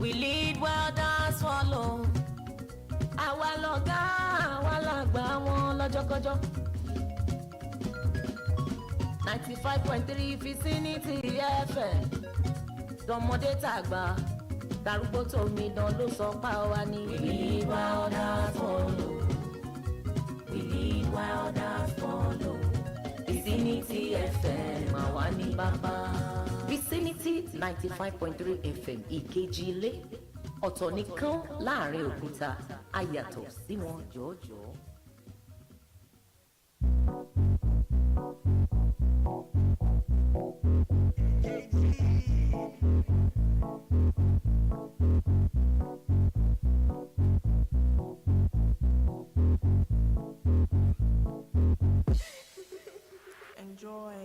We lead well, dance follow. Àwa lọ̀gá, àwa làgbà wọn lọ́jọ́kọ́jọ́. 95.3 Vicinity FM. Tọmọdé tàgbà, darúgbó tòmídán ló sọ pa wá ní. We lead well, dance follow. We lead well, dance follow. Vicinity FM àwa ní bàbá. Vicinity 95.3 FM Ìkejì ilé. Ọ̀tọ̀ nìkan láàrin òkúta, ayàtọ̀ sí wọn jọ̀ọ́jọ̀ọ́. Enjoy.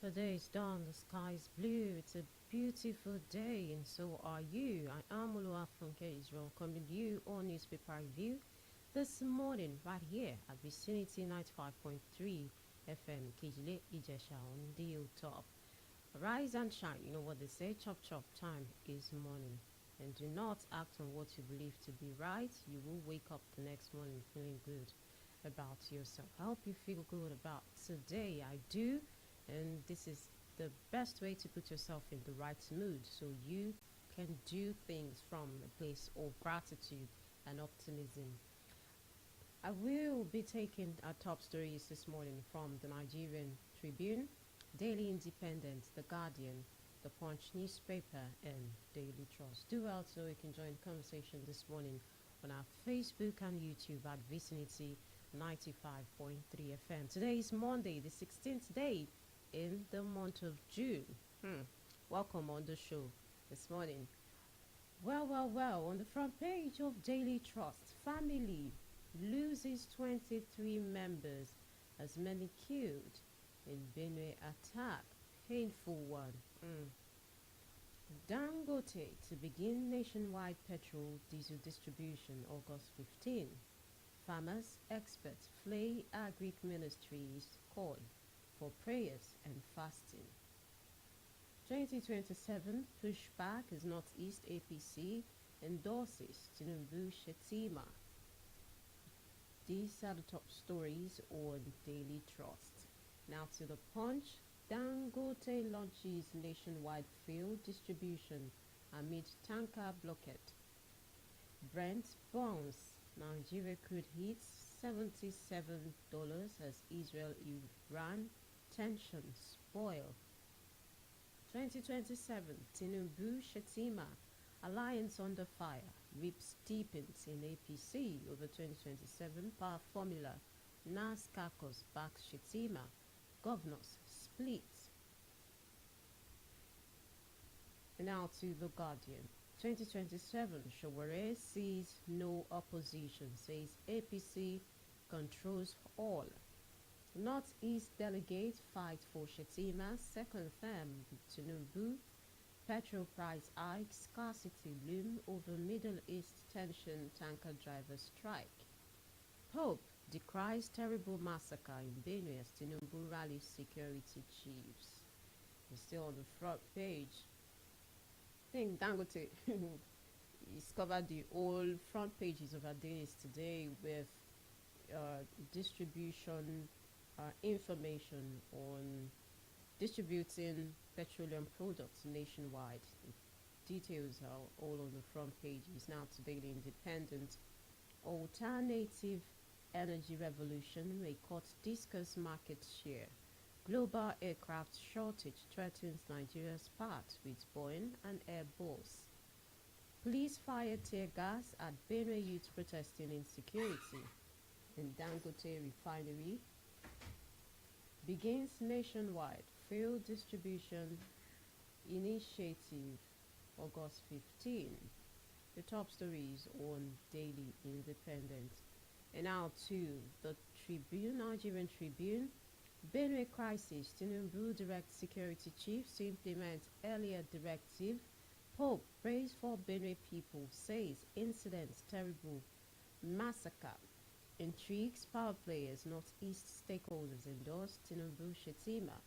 The day is done, the sky is blue, it's a beautiful day, and so are you. I am OLUWAFUNKE Israel, coming to you on newspaper review this morning, right here at Vicinity 95.3 FM, Kijile Ijesha on the top. Rise and shine, you know what they say, chop chop, time is morning. And do not act on what you believe to be right. You will wake up the next morning feeling good about yourself. I hope you feel good about today. I do. And this is the best way to put yourself in the right mood so you can do things from a place of gratitude and optimism. I will be taking our top stories this morning from the Nigerian Tribune, Daily Independent, The Guardian, The Punch newspaper, and Daily Trust. Do well so you can join the conversation this morning on our Facebook and YouTube at Vicinity 95.3 FM. Today is Monday, the 16th day in the month of June. Welcome on the show this morning. Well, on the front page of Daily Trust, family loses 23 members as many killed in Benue attack. Painful one. Dangote to begin nationwide petrol diesel distribution August 15. Farmers, experts flay Agric Ministry's call for prayers and fasting. 2027 pushback as Northeast APC endorses Tinubu Shetima. These are the top stories on Daily Trust. Now to the Punch. Dangote launches nationwide fuel distribution amid tanker blockade. Brent bonds. Nigeria crude hits $77 as Israel-Iran tensions spoil. 2027 Tinubu Shetima alliance under fire. Rips deepens in APC over 2027 power formula. Nas Kakos backs Shetima. Governors split. And now to The Guardian. 2027 Showore sees no opposition, says APC controls all. Northeast delegate fight for Shetima, second term Tinubu. Petrol price hike, scarcity loom over Middle East tension, tanker driver strike. Pope decries terrible massacre in Benue as Tinubu rallies security chiefs. It's still on the front page. I think Dangote is covered the whole front pages of our dailies today with distribution information on distributing petroleum products nationwide. The details are all on the front pages. Now to Daily Independent. Alternative energy revolution may cut discuss market share. Global aircraft shortage threatens Nigeria's path with Boeing and Airbus. Police fire tear gas at Benue youth protesting insecurity. And Dangote refinery begins nationwide fuel distribution initiative August 15. The top stories on Daily Independent. And now to the Tribune, Nigerian Tribune. Benue crisis, Tinubu directs security chiefs to implement earlier directive. Pope prays for Benue people, says incidents terrible. Massacre. Intrigues, power players, Northeast stakeholders endorse Tinubu Shetima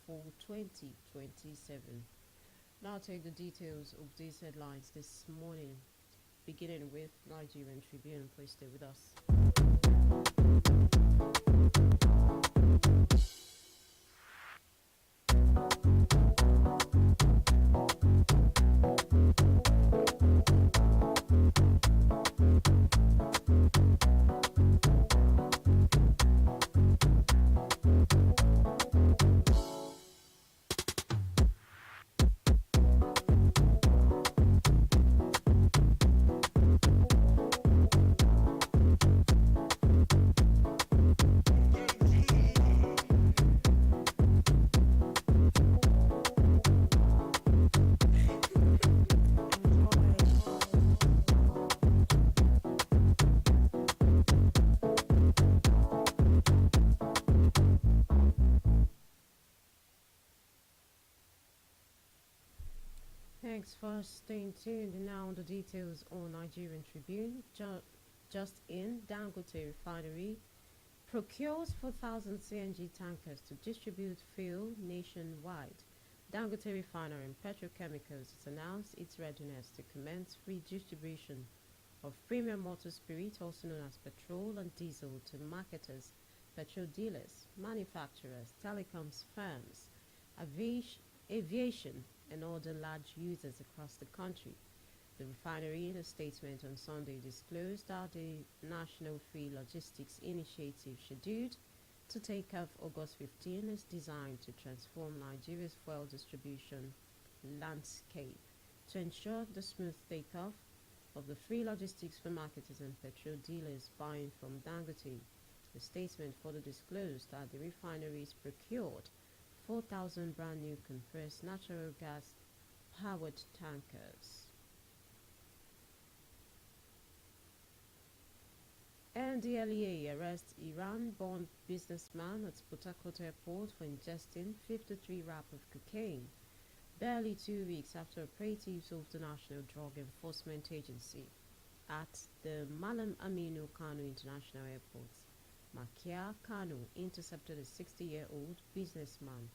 for 2027. Now take the details of these headlines this morning, beginning with Nigerian Tribune. Please stay with us. Thanks for staying tuned. And now the details on Nigerian Tribune. Just in, Dangote refinery procures 4,000 CNG tankers to distribute fuel nationwide. Dangote Refinery and Petrochemicals has announced its readiness to commence free distribution of premium motor spirit, also known as petrol and diesel, to marketers, petrol dealers, manufacturers, telecoms firms, aviation, and other large users across the country. The refinery, in a statement on Sunday, disclosed that the National Free Logistics Initiative, scheduled to take off August 15, is designed to transform Nigeria's fuel distribution landscape to ensure the smooth takeoff of the free logistics for marketers and petrol dealers buying from Dangote. The statement further disclosed that the refineries procured 4,000 brand new compressed natural gas powered tankers. NDLEA arrests Iran-born businessman at Port Harcourt Airport for ingesting 53 wrap of cocaine, barely 2 weeks after operatives of the National Drug Enforcement Agency at the Malam Aminu Kano International Airport. Makia Kano intercepted a 60-year-old businessman,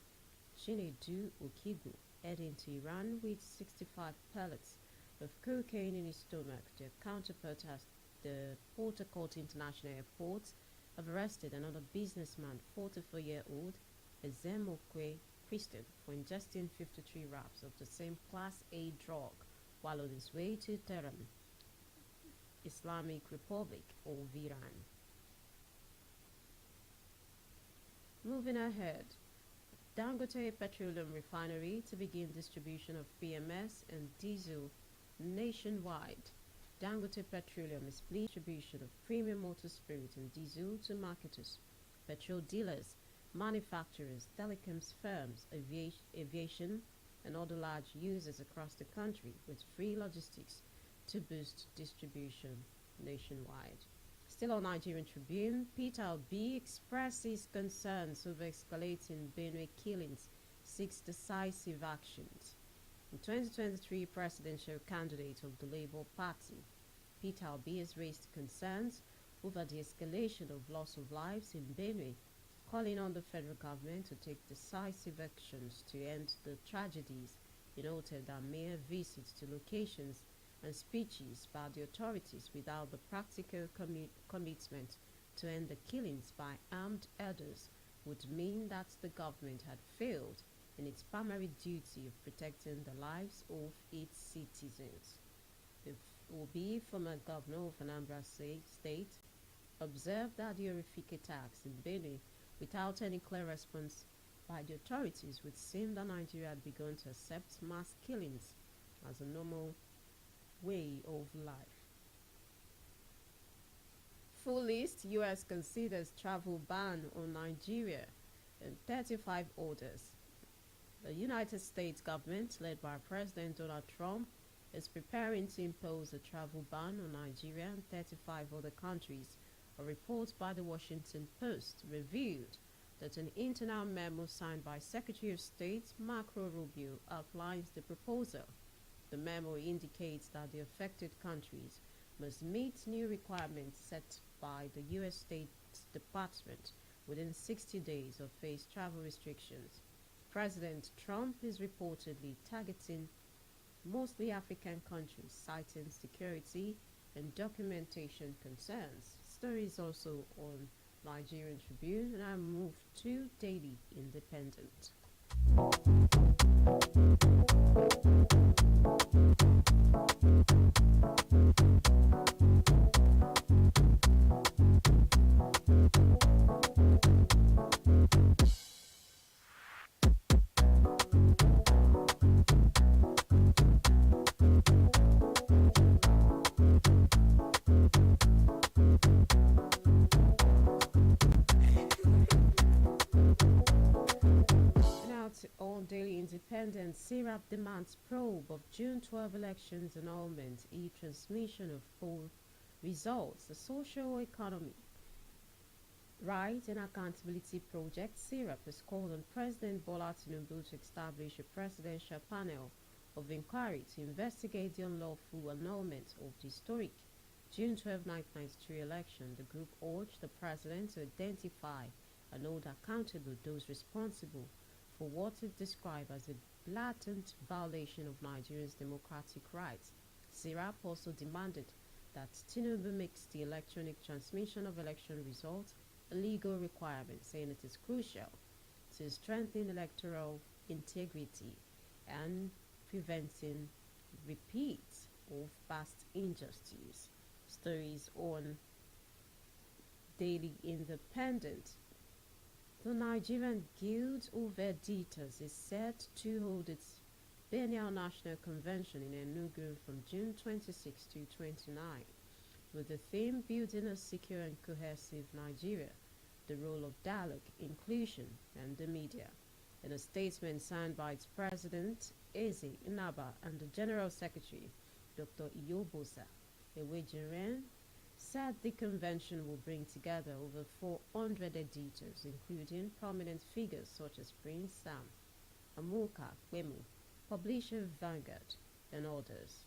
Chinedu Okigu, heading to Iran with 65 pellets of cocaine in his stomach. Their counterpart at the Port Harcourt International Airport have arrested another businessman, 44-year-old Ezemokwe Christian, for ingesting 53 wraps of the same Class A drug while on his way to Tehran, Islamic Republic, or Iran. Moving ahead, Dangote Petroleum Refinery to begin distribution of PMS and diesel nationwide. Dangote Petroleum is pleased distribution of premium motor spirit and diesel to marketers, petrol dealers, manufacturers, telecoms firms, aviation, and other large users across the country with free logistics to boost distribution nationwide. Still on Nigerian Tribune, Peter Obi expresses concerns over escalating Benue killings, seeks decisive actions. The 2023 presidential candidate of the Labour Party, Peter Obi, has raised concerns over the escalation of loss of lives in Benue, calling on the federal government to take decisive actions to end the tragedies. He noted that mere visits to locations and speeches by the authorities without the practical commitment to end the killings by armed herders would mean that the government had failed in its primary duty of protecting the lives of its citizens. The Obi, former governor of Anambra State, observed that the horrific attacks in Benue, without any clear response by the authorities, would seem that Nigeria had begun to accept mass killings as a normal way of life. Full list: U.S. considers travel ban on Nigeria and 35 orders. The United States government, led by President Donald Trump, is preparing to impose a travel ban on Nigeria and 35 other countries. A report by the Washington Post revealed that an internal memo signed by Secretary of State Marco Rubio outlines the proposal. The memo indicates that the affected countries must meet new requirements set by the U.S. State Department within 60 days of face travel restrictions. President Trump is reportedly targeting mostly African countries, citing security and documentation concerns. Stories also on Nigerian Tribune, and I move to Daily Independent. On Daily Independent, SIRAP demands probe of June 12 elections annulment, e-transmission of poll results. The Socio-Economic Right and Accountability Project, SIRAP, has called on President Bola Tinubu to establish a presidential panel of inquiry to investigate the unlawful annulment of the historic June 12, 1993 election. The group urged the president to identify and hold accountable those responsible for what it described as a blatant violation of Nigeria's democratic rights. SIRAP also demanded that Tinubu makes the electronic transmission of election results a legal requirement, saying it is crucial to strengthen electoral integrity and preventing repeats of past injustice. Stories on Daily Independent. The Nigerian Guild of Editors is set to hold its biennial national convention in Enugu from June 26 to 29, with the theme Building a Secure and Cohesive Nigeria, the role of dialogue, inclusion, and the media. In a statement signed by its president, Eze Inaba, and the General Secretary, Dr. Iyobosa Ewejiren, said the convention will bring together over 400 editors, including prominent figures such as Prince Sam, Amuka Kwemu, publisher Vanguard, and others.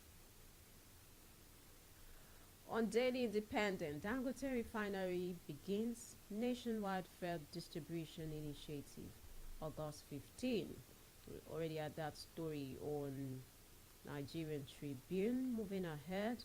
On Daily Independent, Dangote Refinery begins nationwide fuel distribution initiative, August 15. We already had that story on Nigerian Tribune. Moving ahead.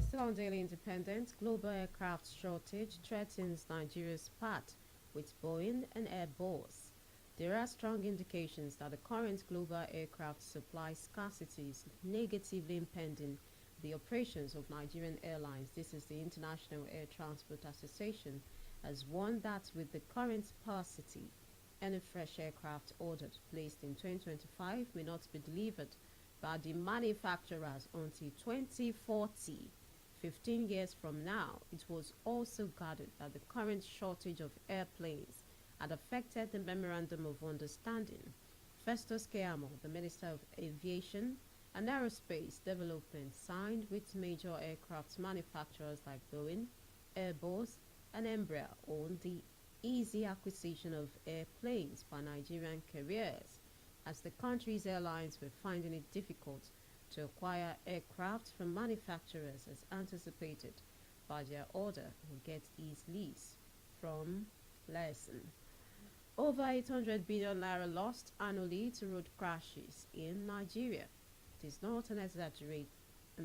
Still on Daily Independent, global aircraft shortage threatens Nigeria's path with Boeing and Airbus. There are strong indications that the current global aircraft supply scarcity is negatively impeding the operations of Nigerian airlines. This is the International Air Transport Association has warned that with the current sparsity, any fresh aircraft ordered placed in 2025 may not be delivered by the manufacturers until 2040. 15 years from now. It was also gathered that the current shortage of airplanes had affected the Memorandum of Understanding. Festus Keyamo, the Minister of Aviation and Aerospace Development, signed with major aircraft manufacturers like Boeing, Airbus, and Embraer on the easy acquisition of airplanes by Nigerian carriers, as the country's airlines were finding it difficult to acquire aircraft from manufacturers as anticipated by their order will get ease lease from Lesson. Over 800 billion naira lost annually to road crashes in Nigeria. It is not an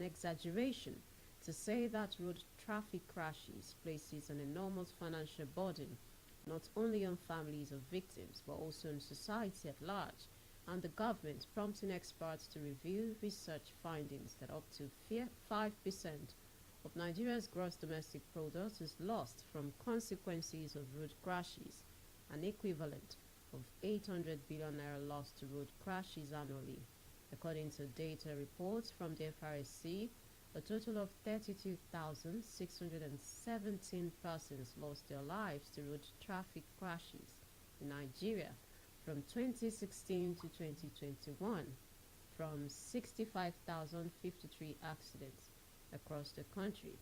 exaggeration to say that road traffic crashes places an enormous financial burden not only on families of victims but also on society at large, and the government prompting experts to review research findings that up to 5% of Nigeria's gross domestic product is lost from consequences of road crashes, an equivalent of 800 billion naira lost to road crashes annually. According to data reports from the FRSC, a total of 32,617 persons lost their lives to road traffic crashes in Nigeria from 2016 to 2021, from 65,053 accidents across the country.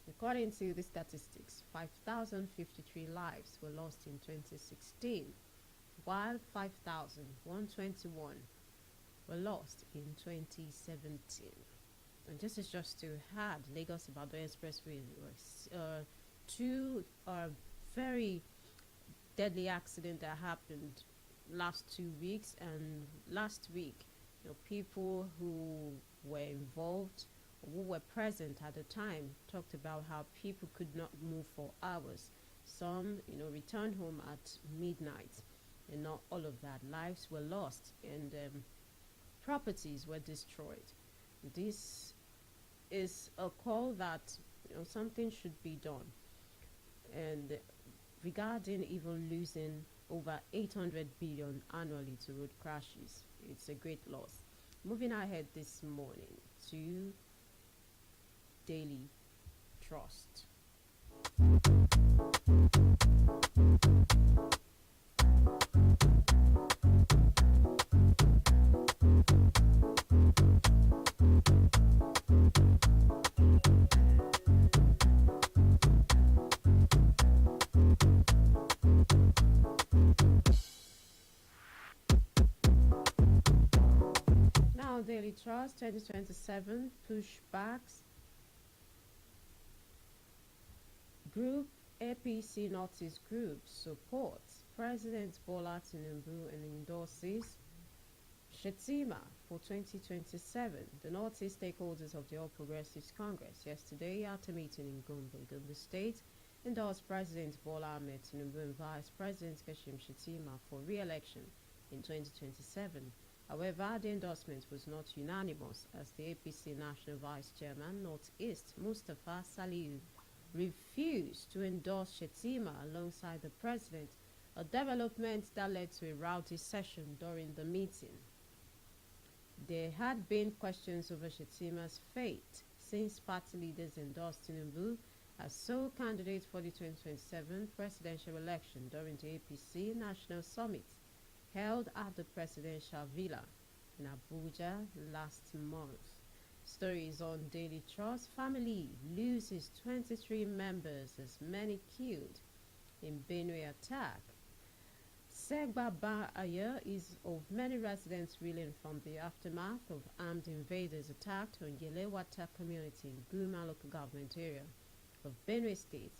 According to the statistics, 5,053 lives were lost in 2016, while 5,121 were lost in 2017. And this is just to add, Lagos-Ibadan Expressway was two very deadly accidents that happened last 2 weeks, and last week, people who were involved, who were present at the time, talked about how people could not move for hours. Some, returned home at midnight, and not all of that. Lives were lost, and properties were destroyed. This is a call that something should be done, and regarding even losing over 800 billion annually to road crashes, it's a great loss. Moving ahead this morning to Daily Trust. Now, Daily Trust 2027 pushbacks. Group APC Northeast Group supports President Bola Tinubu and endorses Shetima for 2027. The Northeast stakeholders of the All Progressives Congress yesterday at a meeting in Gombe, Gombe State, endorsed President Bola Ahmed Tinubu and Vice President Kashim Shetima for re-election in 2027. However, the endorsement was not unanimous as the APC National Vice Chairman Northeast Mustafa Saliu refused to endorse Shetima alongside the president, a development that led to a rowdy session during the meeting. There had been questions over Shetima's fate since party leaders endorsed Tinubu as sole candidate for the 2027 presidential election during the APC National Summit held at the Presidential Villa in Abuja last month. Stories on Daily Trust. Family loses 23 members as many killed in Benue attack. Segbaba Ayer is of many residents reeling from the aftermath of armed invaders attacked on Yelewata community in Guma local government area of Benue State,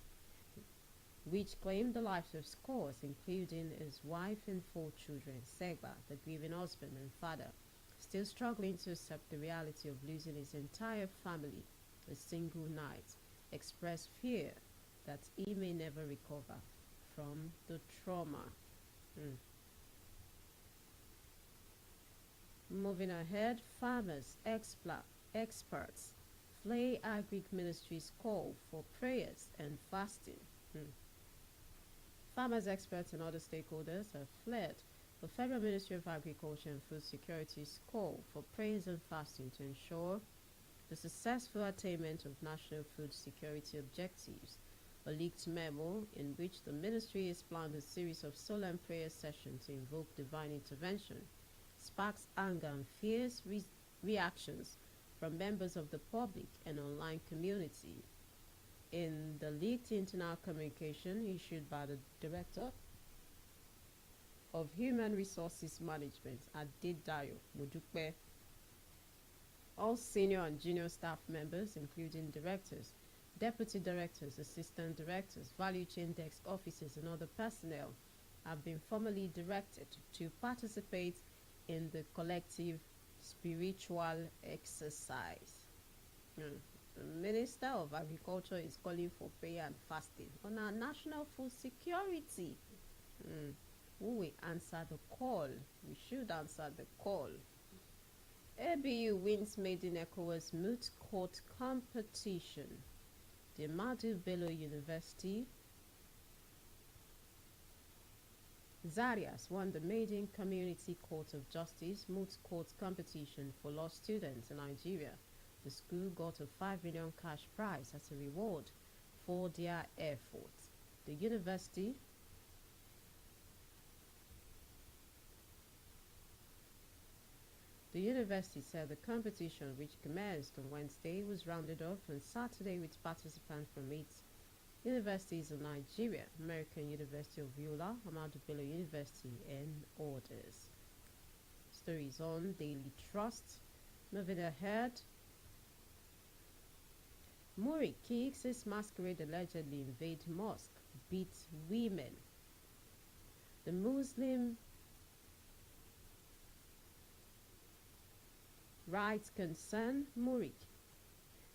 which claimed the lives of scores, including his wife and 4 children. Segba, the grieving husband and father, still struggling to accept the reality of losing his entire family a single night, expressed fear that he may never recover from the trauma. Moving ahead, farmers, experts, Flay Agric Ministry's call for prayers and fasting. Farmers, experts, and other stakeholders have fled the Federal Ministry of Agriculture and Food Security's call for prayers and fasting to ensure the successful attainment of national food security objectives. A leaked memo in which the ministry has planned a series of solemn prayer sessions to invoke divine intervention sparks anger and fierce reactions from members of the public and online community. In the leaked internal communication issued by the Director of Human Resources Management at Adedayo Modupe, all senior and junior staff members, including directors, deputy directors, assistant directors, value chain desk officers, and other personnel, have been formally directed to participate in the collective spiritual exercise. The Minister of Agriculture is calling for prayer and fasting on our national food security. Who will answer the call? We should answer the call. ABU wins maiden ECOWAS moot court competition. The Ahmadu Bello University Zarias won the maiden Community Court of Justice moot court competition for law students in Nigeria. The school got a 5 million cash prize as a reward for their efforts. The university said the competition, which commenced on Wednesday, was rounded off on Saturday with participants from 8 universities of Nigeria, American University of Yola, Ahmadu Bello University, and others. Stories on Daily Trust. Moving ahead, Muri kicks his masquerade allegedly invade mosque, beats women. The Muslim rights concern Murik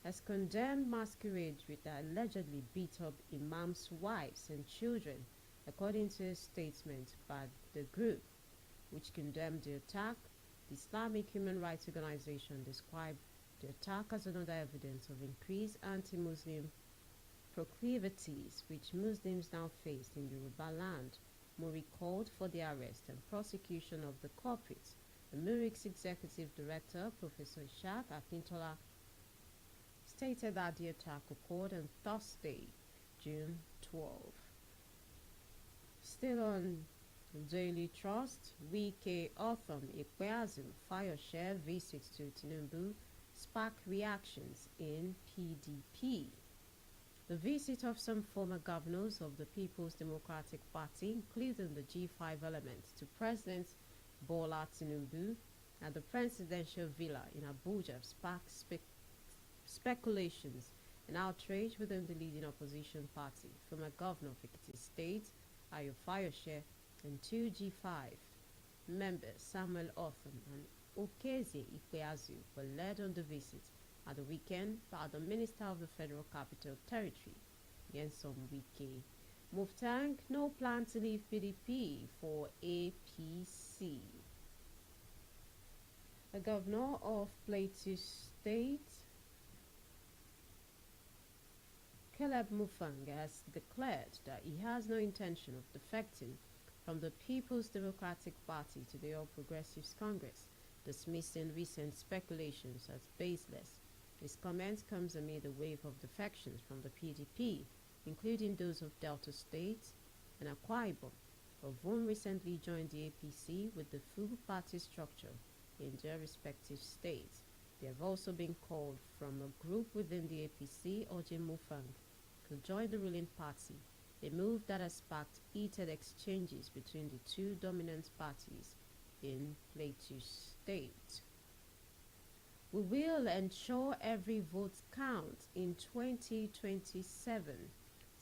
has condemned masquerade with allegedly beat up imams' wives and children, according to a statement by the group, which condemned the attack. The Islamic Human Rights Organization described the attack as another evidence of increased anti-Muslim proclivities which Muslims now face in Yoruba land. Muri called for the arrest and prosecution of the culprits. The Murik's executive director, Professor Ishaq Akintola, stated that the attack occurred on Thursday, June 12. Still on Daily Trust, Wike Otham Ikpeazu Fayose visits to Tinubu spark reactions in PDP. The visit of some former governors of the People's Democratic Party, including the G5 elements, to President Bola Tinubu at the presidential villa in Abuja sparked speculations and outrage within the leading opposition party. Former governor of Ekiti State, Ayo Fayose, and 2 G5 members, Samuel Otham and Okezie Ikpeazu, were led on the visit at the weekend by the Minister of the Federal Capital Territory, Nyesom Wike. Muftang, no plan to leave PDP for APC. The governor of Plateau State, Caleb Mufang, has declared that he has no intention of defecting from the People's Democratic Party to the All Progressives Congress, dismissing recent speculations as baseless. His comment comes amid a wave of defections from the PDP, including those of Delta State and Akwa Ibom, of whom recently joined the APC with the full party structure in their respective states. They have also been called from a group within the APC urging Mufang to join the ruling party, a move that has sparked heated exchanges between the two dominant parties in Plateau State. We will ensure every vote counts in 2027.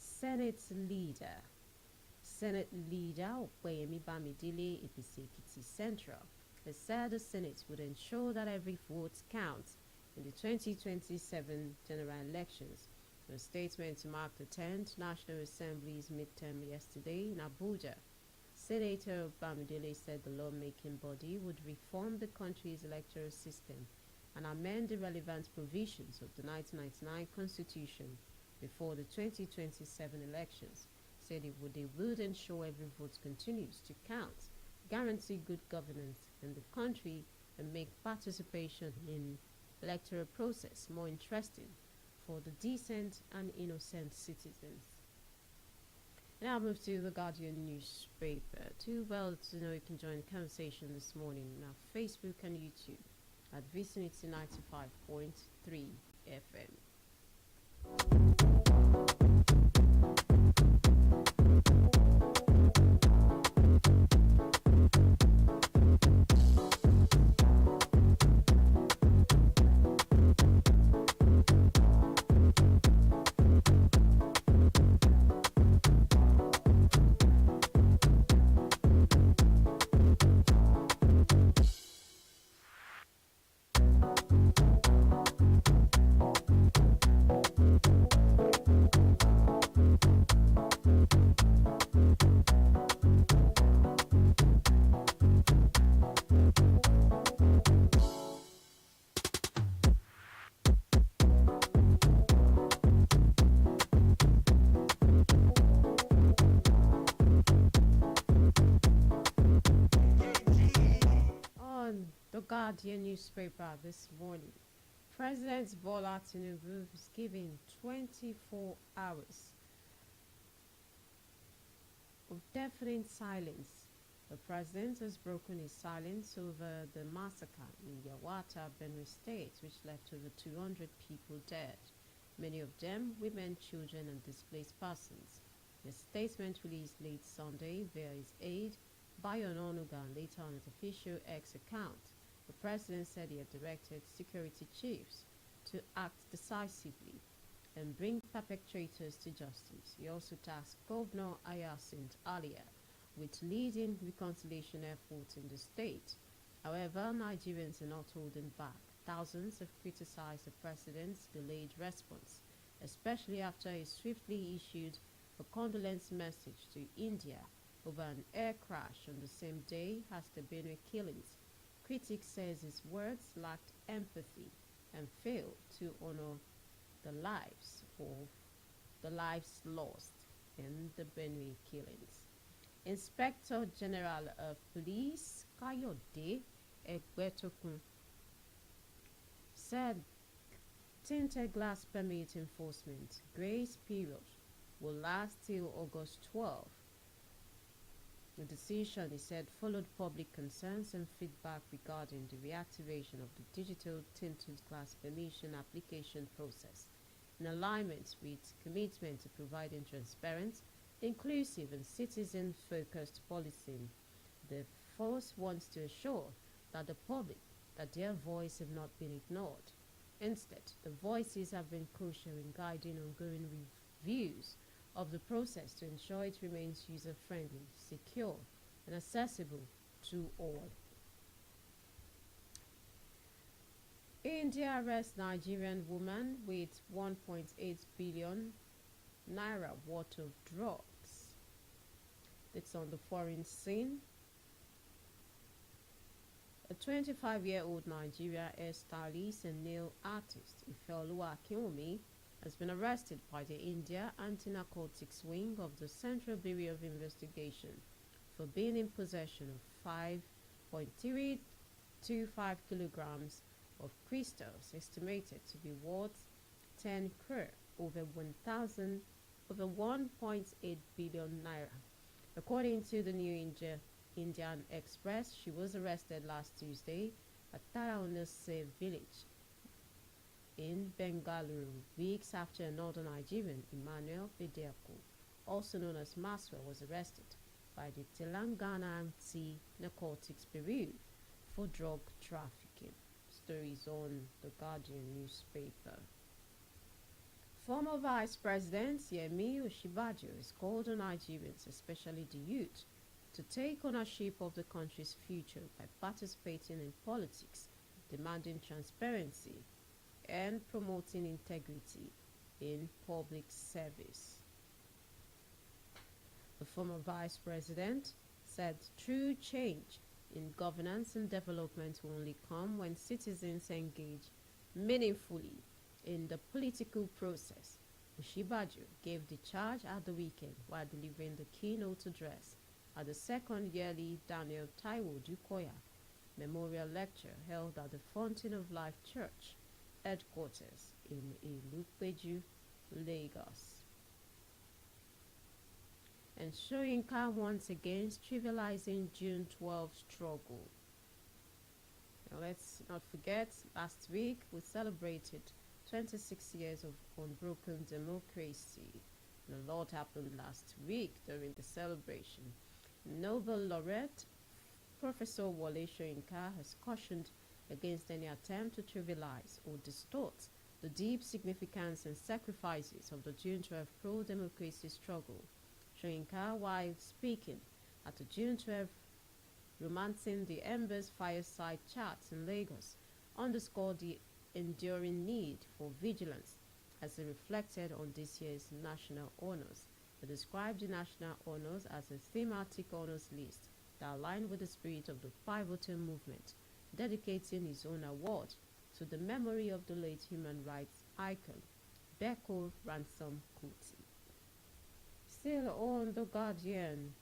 Senate Leader Opeyemi Bamidele, APC Ekiti Central, has said the Senate would ensure that every vote counts in the 2027 general elections. In a statement to mark the 10th National Assembly's midterm yesterday in Abuja, Senator Bamidele said the lawmaking body would reform the country's electoral system and amend the relevant provisions of the 1999 Constitution before the 2027 elections. Said they would ensure every vote continues to count, guarantee good governance in the country, and make participation in electoral process more interesting for the decent and innocent citizens. Now I'll move to the Guardian newspaper. Too well to know you can join the conversation this morning on our Facebook and YouTube at Vicinity 95.3 FM. Guardian newspaper this morning. President Bola Tinubu is giving 24 hours of deafening silence. The president has broken his silence over the massacre in Yawata, Benue State, which left over 200 people dead, many of them women, children, and displaced persons. In a statement released late Sunday via his aide, Bayo Onuga, later on his official X account, the president said he had directed security chiefs to act decisively and bring perpetrators to justice. He also tasked Governor Ayasint Alia with leading reconciliation efforts in the state. However, Nigerians are not holding back. Thousands have criticized the president's delayed response, especially after he swiftly issued a condolence message to India over an air crash on the same day as the Benue killings. Critics says his words lacked empathy and failed to honor the lives lost in the Benue killings. Inspector General of Police Kayode Egbetokun said tinted glass permit enforcement grace period will last till August 12. The decision, he said, followed public concerns and feedback regarding the reactivation of the digital tinted glass permission application process in alignment with commitment to providing transparent, inclusive and citizen-focused policing. The force wants to assure that the public, that their voice have not been ignored. Instead, the voices have been crucial in guiding ongoing reviews of the process to ensure it remains user-friendly, secure, and accessible to all. India arrests Nigerian woman with 1.8 billion naira worth of drugs. It's on the foreign scene. A 25-year-old Nigeria hairstylist and nail artist, OLUWAFUNKE, has been arrested by the India Anti-Narcotics Wing of the Central Bureau of Investigation for being in possession of 5.325 kilograms of crystals estimated to be worth 10 crore, over 1.8 billion naira. According to the New Indian Express, she was arrested last Tuesday at Taraunase village in Bengaluru, weeks after another Nigerian, Emmanuel Fedeko, also known as Maswell, was arrested by the Telangana Anti-Narcotics Bureau for drug trafficking. Stories on the Guardian newspaper. Former Vice President Yemi Osinbajo has called on Nigerians, especially the youth, to take ownership of the country's future by participating in politics, demanding transparency, and promoting integrity in public service. The former vice president said true change in governance and development will only come when citizens engage meaningfully in the political process. Osinbajo gave the charge at the weekend while delivering the keynote address at the second yearly Daniel Taiwo Dukoya Memorial Lecture held at the Fountain of Life Church headquarters in Ilupeju, Lagos. And Soyinka once again trivializing June 12 struggle. Now let's not forget, last week we celebrated 26 years of unbroken democracy. And a lot happened last week during the celebration. Nobel laureate Professor Wole Soyinka has cautioned against any attempt to trivialize or distort the deep significance and sacrifices of the June 12 pro-democracy struggle. Soyinka, while speaking at the June 12 Romancing the Embers fireside chats in Lagos, underscored the enduring need for vigilance as he reflected on this year's national honors. He described the national honors as a thematic honors list that aligned with the spirit of the pivotal movement, dedicating his own award to the memory of the late human rights icon, Beko Ransom Kuti. Still on The Guardian,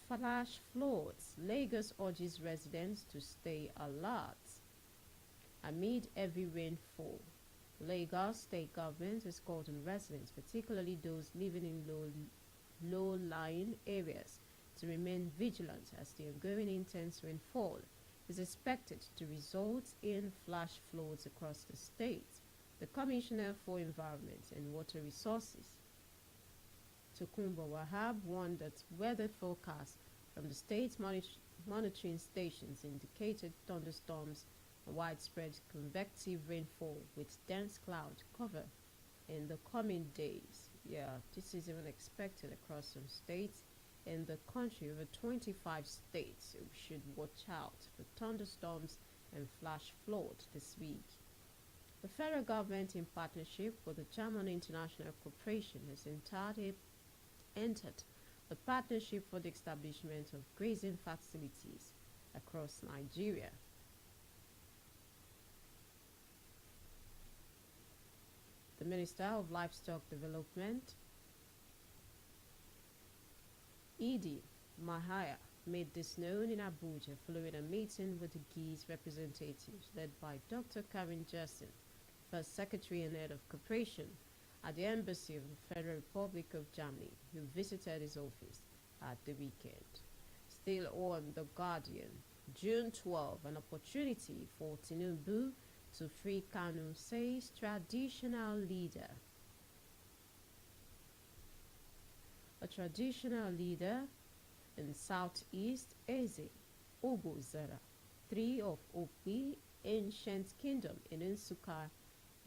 flash floods, Lagos urges residents to stay alert. amid heavy rainfall. Lagos state government has called on residents, particularly those living in low-lying areas, to remain vigilant as the ongoing intense rainfall is expected to result in flash floods across the state. The Commissioner for Environment and Water Resources, Tokunbo Wahab, warned that weather forecasts from the state's monitoring stations indicated thunderstorms and widespread convective rainfall with dense cloud cover in the coming days. Yeah, this is even expected across some states in the country. Over 25 states, so we should watch out for thunderstorms and flash floods this week. The federal government, in partnership with the German International Corporation, has entered a partnership for the establishment of grazing facilities across Nigeria. The Minister of Livestock Development, Idi Mahaya, made this known in Abuja following a meeting with the geese representatives led by Dr. Karen Jessen, First Secretary and Head of Corporation, at the Embassy of the Federal Republic of Germany, who visited his office at the weekend. Still on The Guardian, June 12, an opportunity for Tinubu to free Kanu, says traditional leader. A traditional leader in Southeast Eze, Ogozara, 3 of Opi, ancient kingdom in Nsukka,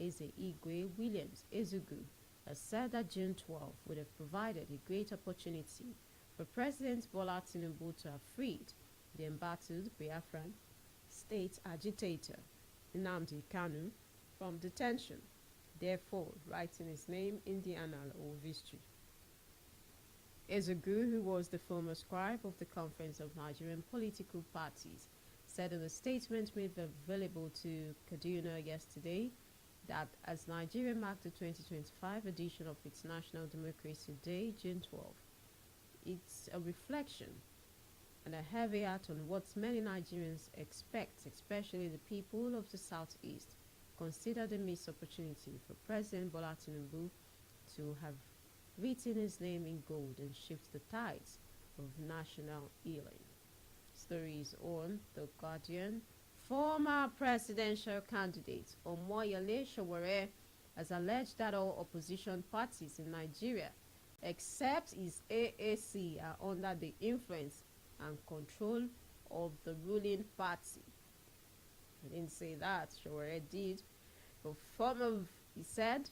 Eze Igwe Williams Ezugu, has said that June 12 would have provided a great opportunity for President Bola Tinubu to have freed the embattled Biafran state agitator Nnamdi Kanu from detention, therefore writing his name in the annal of history. Ezugu, who was the former scribe of the Conference of Nigerian Political Parties, said in a statement made available to Kaduna yesterday that as Nigeria marked the 2025 edition of its National Democracy Day, June 12, it's a reflection and a heavy heart on what many Nigerians expect, especially the people of the Southeast, consider the missed opportunity for President Bola Tinubu to have written his name in gold and shift the tides of national healing. Stories on The Guardian. Former presidential candidate Omoyele Sowore has alleged that all opposition parties in Nigeria, except his AAC, are under the influence and control of the ruling party. He didn't say that, Sowore did. But he said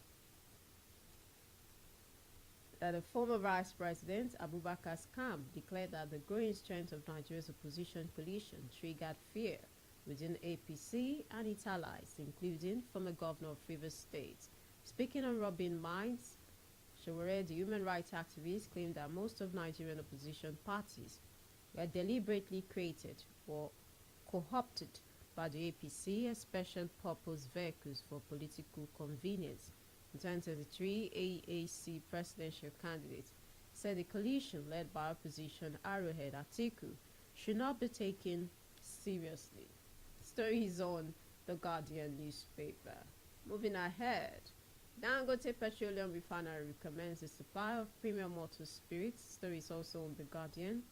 that the former Vice President Abubakar Skam declared that the growing strength of Nigeria's opposition coalition triggered fear within APC and its allies, including former Governor of Rivers State. Speaking on Robbing Minds, Sowore, the human rights activist, claimed that most of Nigerian opposition parties were deliberately created or co-opted by the APC as special purpose vehicles for political convenience. In 2023, AAC presidential candidate said the coalition led by opposition Arrowhead Atiku should not be taken seriously. Stories on The Guardian newspaper. Moving ahead, Dangote Petroleum Refinery recommends the supply of premium motor spirits. Stories also on The Guardian.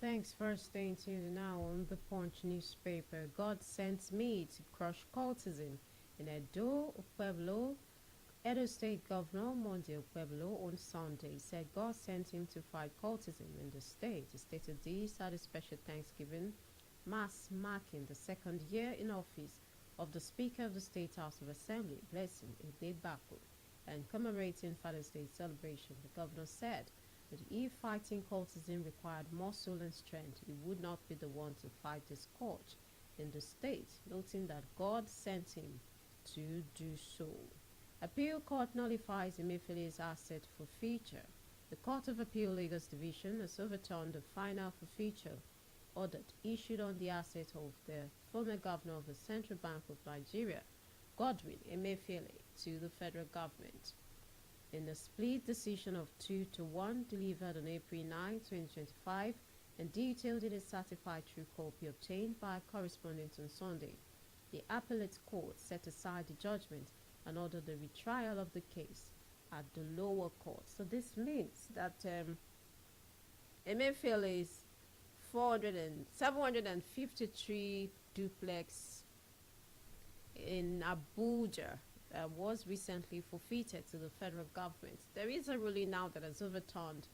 Thanks for staying tuned now on the Punch newspaper. God sent me to crush cultism in Edo Pueblo. Edo State Governor Monday Pueblo on Sunday said God sent him to fight cultism in the state. He stated this at a special Thanksgiving mass marking the second year in office of the Speaker of the State House of Assembly, Blessing Igbebaku, and commemorating Father's Day celebration. The governor said that if fighting cultism required muscle and strength, he would not be the one to fight the scourge in the state, noting that God sent him to do so. Appeal Court nullifies Emefiele's asset forfeiture. The Court of Appeal Lagos Division has overturned the final forfeiture order issued on the asset of the former governor of the Central Bank of Nigeria, Godwin Emefiele, to the federal government. In a split decision of 2-1 delivered on April 9, 2025, and detailed in a certified true copy obtained by correspondent on Sunday, the appellate court set aside the judgment and ordered the retrial of the case at the lower court. So this means that Emefiele's 753 duplex in Abuja was recently forfeited to the federal government. There is a ruling now that has overturned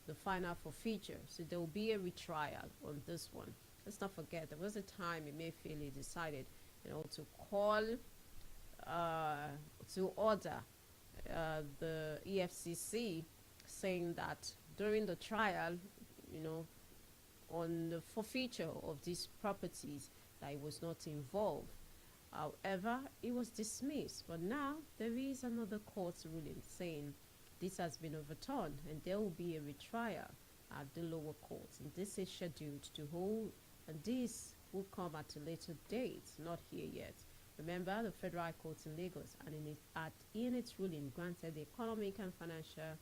the final forfeiture, so there will be a retrial on this one. Let's not forget, there was a time Emefiele decided, to call, to order the EFCC, saying that during the trial, on the forfeiture of these properties, that he was not involved. However, it was dismissed. But now there is another court ruling saying this has been overturned and there will be a retrial at the lower courts. And this is scheduled to hold, and this will come at a later date, not here yet. Remember, the Federal High Court in Lagos and in its ruling granted the Economic and Financial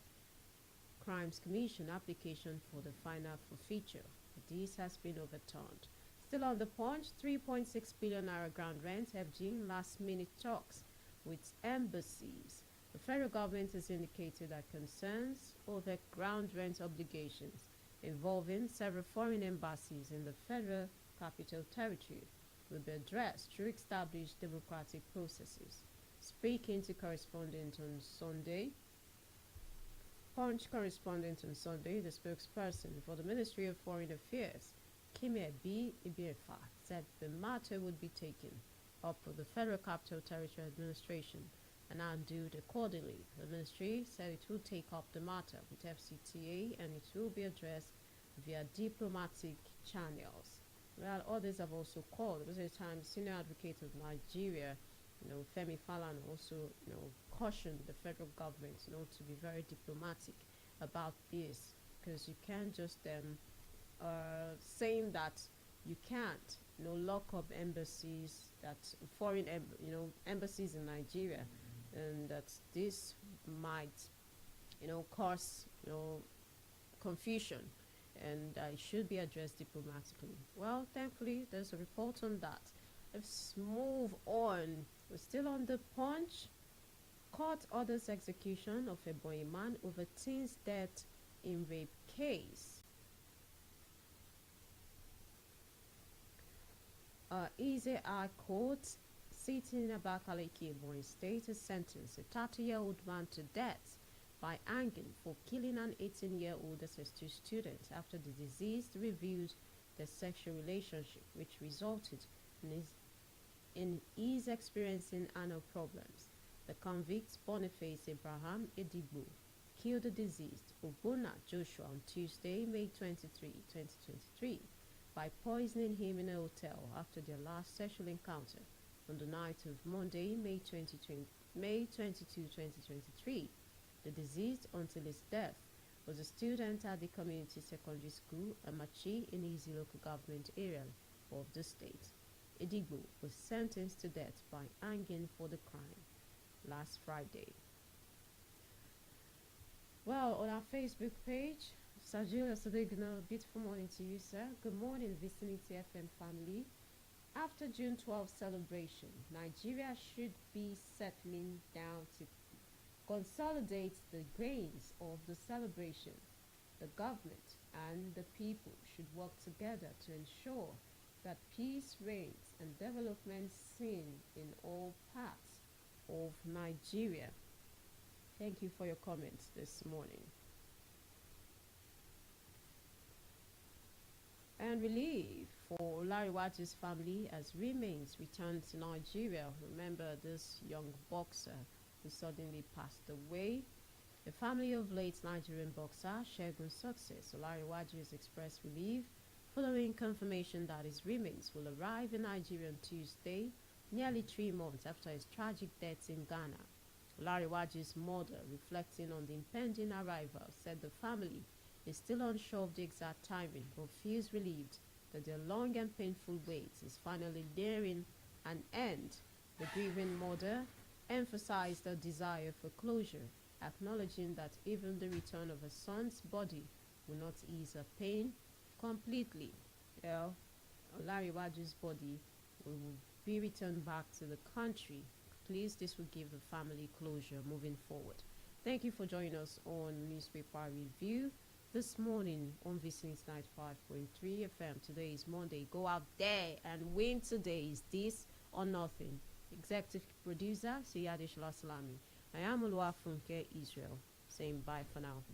Crimes Commission application for the final forfeiture. This has been overturned. Still on the punch, 3.6 billion naira ground rent hedging last-minute talks with embassies. The federal government has indicated that concerns over ground rent obligations involving several foreign embassies in the Federal Capital Territory will be addressed through established democratic processes. Speaking to correspondent on Sunday, Punch correspondent on Sunday, the spokesperson for the Ministry of Foreign Affairs, Kimie B. Ibiefa, said the matter would be taken up with the Federal Capital Territory Administration and handled accordingly. The ministry said it will take up the matter with FCTA and it will be addressed via diplomatic channels. Well, others have also called. There was a time the senior advocate of Nigeria, Femi Falana, also, cautioned the federal government, to be very diplomatic about this, because you can't just saying that you can't, lock up embassies, that foreign, embassies in Nigeria, and that this might, cause, confusion, and it should be addressed diplomatically. Well, thankfully, there's a report on that. Let's move on. We're still on the punch. Court orders execution of a boy man over teen's death in rape case. Ize High Court sitting in Abakaliki, Ebonyi State, has sentenced a 30-year-old man to death by hanging for killing an 18-year-old SS2 student after the deceased revealed their sexual relationship, which resulted in his experiencing anal problems. The convict, Boniface Abraham Edigbo, killed the deceased, Ogbonna Joshua, on Tuesday, May 23, 2023, by poisoning him in a hotel after their last sexual encounter on the night of Monday, May 22, 2023. The deceased, until his death, was a student at the community secondary school, Amachi, in Izi local government area of the state. Edigbo was sentenced to death by hanging for the crime last Friday. Well, on our Facebook page, Sajila Sadigna, beautiful morning to you, sir. Good morning, Vicinity FM family. After June 12th celebration, Nigeria should be settling down to consolidate the gains of the celebration. The government and the people should work together to ensure that peace reigns and development seen in all parts of Nigeria. Thank you for your comments this morning. And relief for Olariwaji's family as remains returned to Nigeria. Remember this young boxer who suddenly passed away. The family of late Nigerian boxer Segun Success Olariwaji has expressed relief following confirmation that his remains will arrive in Nigeria on Tuesday, nearly 3 months after his tragic death in Ghana. Olariwaji's mother, reflecting on the impending arrival, said the family is still unsure of the exact timing, but feels relieved that their long and painful wait is finally nearing an end. The grieving mother emphasized her desire for closure, acknowledging that even the return of her son's body will not ease her pain completely. Well, Olariwaji's body will be returned back to the country. Please, this will give the family closure moving forward. Thank you for joining us on Newspaper Review this morning on Vicinity 95.3 FM. Today is Monday. Go out there and win today. Is this or nothing? Executive producer Siyade Shalasalami. I am OLUWAFUNKE Israel. Saying bye for now.